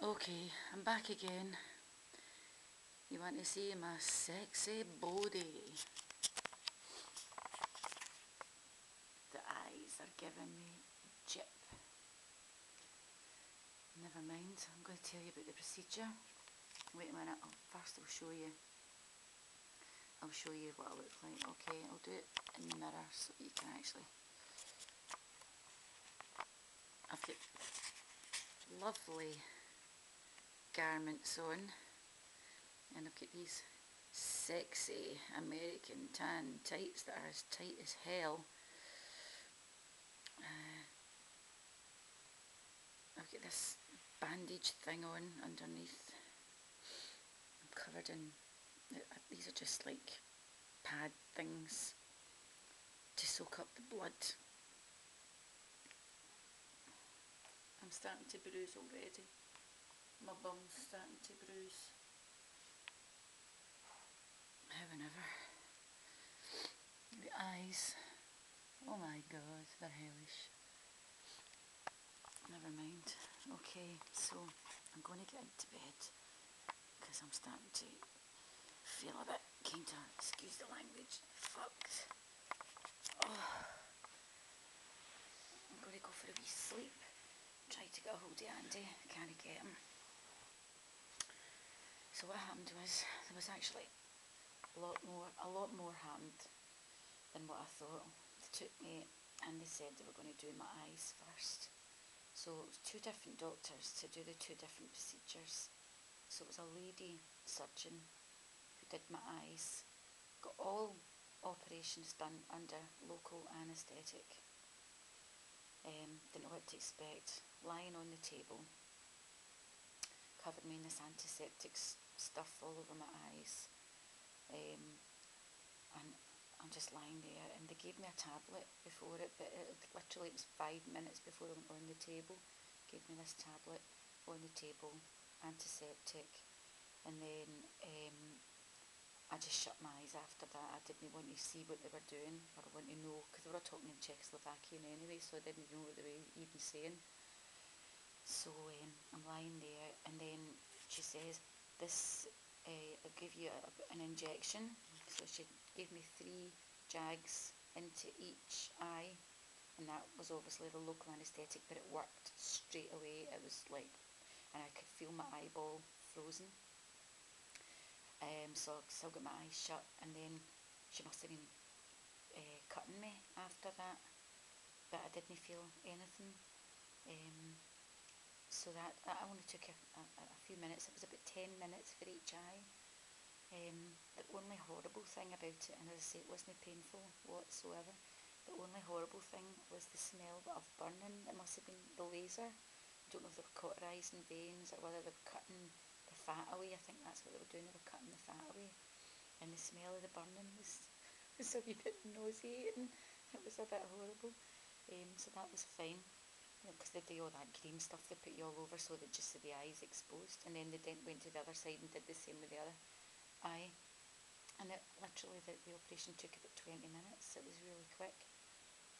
Okay, I'm back again. You want to see my sexy body? The eyes are giving me jip. Never mind, I'm going to tell you about the procedure. Wait a minute, first I'll show you what I look like. Okay, I'll do it in the mirror so you can actually... I've got lovely garments on, and I've got these sexy American tan tights that are as tight as hell. I've got this bandage thing on underneath. I'm covered in, these are just like pad things to soak up the blood. I'm starting to bruise already. My bum's starting to bruise. However, the eyes, oh my god, they're hellish. Never mind. Okay, so I'm going to get into bed because I'm starting to feel a bit kinda, excuse the language, fucked. Oh, I'm going to go for a wee sleep. Try to get a hold of Andy, can't get him. So what happened was, there was actually a lot more happened than what I thought. They took me and they said they were going to do my eyes first. So it was two different doctors to do the two different procedures. So it was a lady surgeon who did my eyes, got all operations done under local anaesthetic. Didn't know what to expect. Lying on the table, covered me in this antiseptic stuff all over my eyes, and I'm just lying there, and they gave me a tablet before it, but literally it was 5 minutes before I went on the table. Gave me this tablet on the table, antiseptic, and then I just shut my eyes after that. I didn't want to see what they were doing, or want to know, because they were talking in Czechoslovakian anyway, so I didn't know what they were even saying. So I'm lying there, and then she says, this, I'll give you an injection. So she gave me 3 jags into each eye, and that was obviously the local anaesthetic, but it worked straight away. It was like, and I could feel my eyeball frozen. So I still got my eyes shut, and then she must have been cutting me after that, but I didn't feel anything. So that only took a few minutes. It was about 10 minutes for each eye. The only horrible thing about it, and as I say, it wasn't painful whatsoever, the only horrible thing was the smell of burning. It must have been the laser. I don't know if they were cauterising veins or whether they were cutting the fat away. I think that's what they were doing, they were cutting the fat away. And the smell of the burning was a wee bit nauseating. It was a bit horrible. So that was fine. Because they do all that green stuff they put you all over so that just so the eye's exposed. And then they went to the other side and did the same with the other eye. And it literally, the operation took about 20 minutes. It was really quick.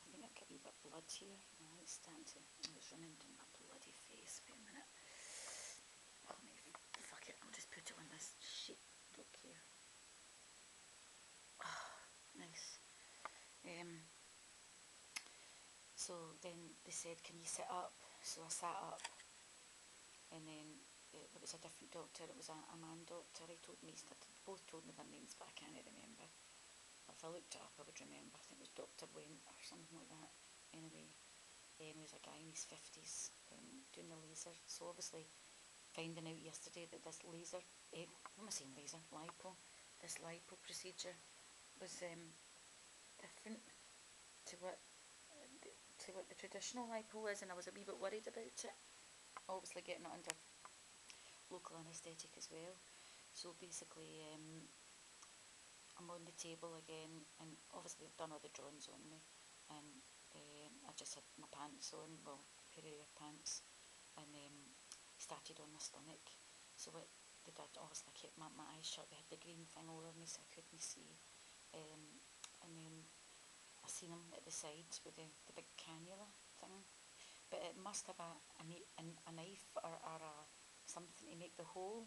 I think I've got a wee bit of blood here. Oh, it's starting to, it's running down my bloody face. Wait a minute. Let me, fuck it, I'll just put it on this sheet. Don't care. Oh, nice. So then they said, can you sit up? So I sat up, and then there was a different doctor. It was a man doctor. He told me, both told me their names, but I can't remember. If I looked it up, I would remember. I think it was Dr. Went or something like that. Anyway, he was a guy in his 50s doing the laser. So obviously, finding out yesterday that this laser, what am I saying, laser? Lipo. This lipo procedure was different to what the traditional lipo is, and I was a wee bit worried about it. Obviously, getting it under local anaesthetic as well. So basically, I'm on the table again, and obviously they've done all the drawings on me, and I just had my pants on, well, a pair of air pants, and started on my stomach. So what they did, obviously I kept my eyes shut. They had the green thing over me so I couldn't see, and then I seen them at the sides with the big cannula thing, but it must have a knife or a something to make the hole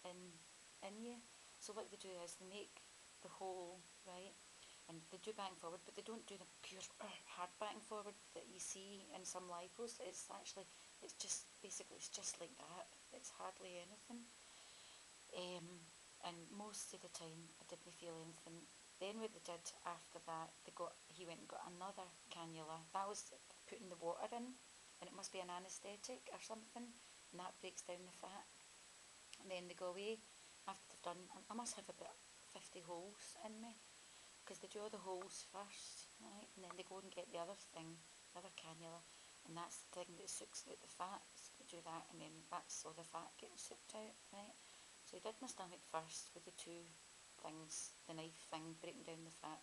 in you. So what they do is they make the hole, right, and they do back and forward, but they don't do the pure hard back and forward that you see in some lipos. It's just basically it's just like that. It's hardly anything. Um, and most of the time I didn't feel anything. Then what they did after that, he went and got another cannula. That was putting the water in, and it must be an anaesthetic or something, and that breaks down the fat. And then they go away after they've done. I must have about 50 holes in me because they do all the holes first, right, and then they go and get the other thing, the other cannula, and that's the thing that sucks out the fat. So they do that, and then that's all the fat getting sucked out, right. So he did my stomach first with the two things, the knife thing breaking down the fat,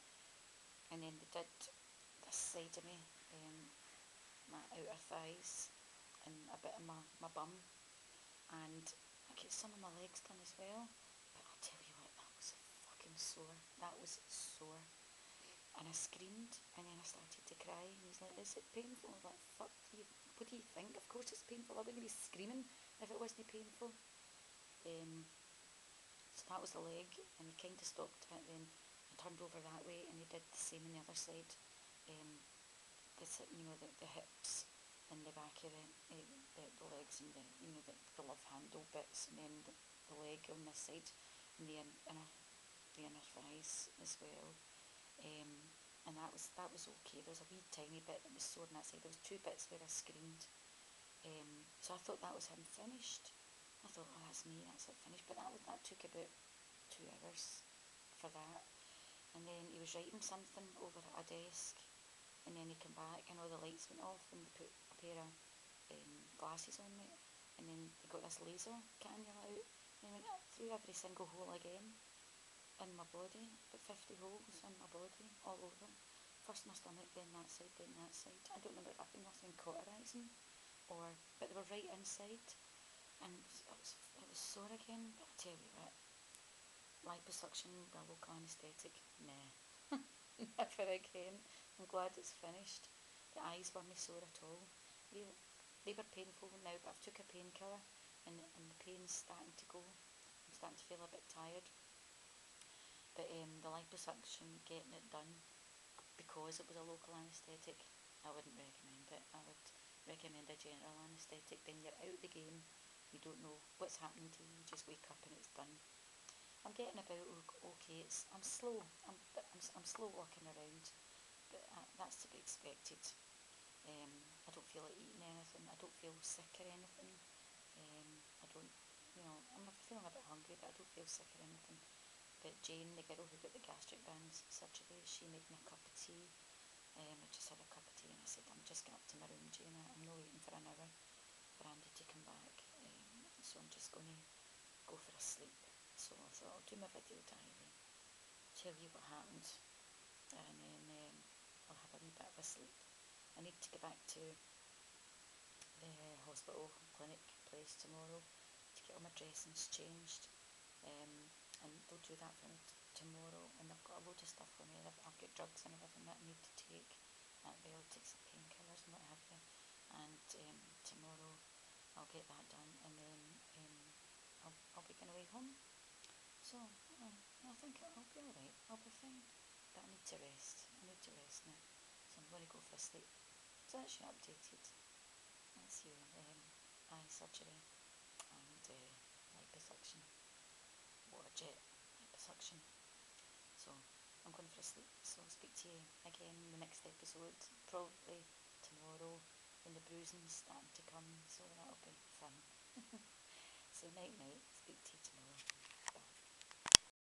and then they did this side of me, my outer thighs, and a bit of my bum, and I get some of my legs done as well. But I tell you what, that was fucking sore. That was sore. And I screamed, and then I started to cry, and he's like, "Is it painful?" I was like, "Fuck, what do you think? Of course it's painful. I wouldn't be screaming if it wasn't painful." So that was the leg, and he kind of stopped it. Then I turned over that way, and he did the same on the other side. Um, the hips and the back of the legs, and the love handle bits, and then the leg on this side, and the inner thighs as well. Um, and that was okay. There was a wee tiny bit that was sore on that side. There was two bits where I screamed. So I thought that was him finished. I thought, oh, that's me, that's it finished. But that took about 2 hours for that. And then he was writing something over at a desk, and then he came back, and all the lights went off, and they put a pair of glasses on me, and then they got this laser cannula out, and he went through every single hole again in my body, about 50 holes in my body, all over. First my stomach, then that side, then that side. I don't remember, I think nothing cauterising, but they were right inside, and it was sore again. But I tell you what, liposuction with a local anaesthetic, nah, never again. I'm glad it's finished. The eyes weren't sore at all. They were painful now, but I've took a painkiller, and the pain's starting to go. I'm starting to feel a bit tired. But the liposuction, getting it done because it was a local anaesthetic, I wouldn't recommend it. I would recommend a general anaesthetic. Then you're out of the game. You don't know what's happening to you. You just wake up and it's done. I'm getting about okay. I'm slow. I'm slow walking around, but that's to be expected. I don't feel like eating anything. I don't feel sick or anything. I don't, I'm feeling a bit hungry, but I don't feel sick or anything. But Jane, the girl who got the gastric bands surgery, she made me a cup of tea. I just had a cup of tea, and I said, "I'm just going up to my room, Jane. I'm not waiting for an hour for Andy to come back. So I'm just going to go for a sleep." So I thought, I'll do my video diary, tell you what happened, and then I'll have a wee bit of a sleep. I need to go back to the hospital clinic place tomorrow to get all my dressings changed, and they'll do that for me tomorrow. And they've got a load of stuff for me. I've got drugs and everything that I need to take, antibiotics and painkillers and what have you. And tomorrow I'll get that done, and then I'll be going away home. So I think I'll be alright. I'll be fine. But I need to rest. I need to rest now. So I'm going to go for a sleep. So that's you updated. That's your eye surgery and liposuction, water jet liposuction. So I'm going for a sleep. So I'll speak to you again in the next episode, probably tomorrow when the bruising's starting to come. So that'll be fun. So night night.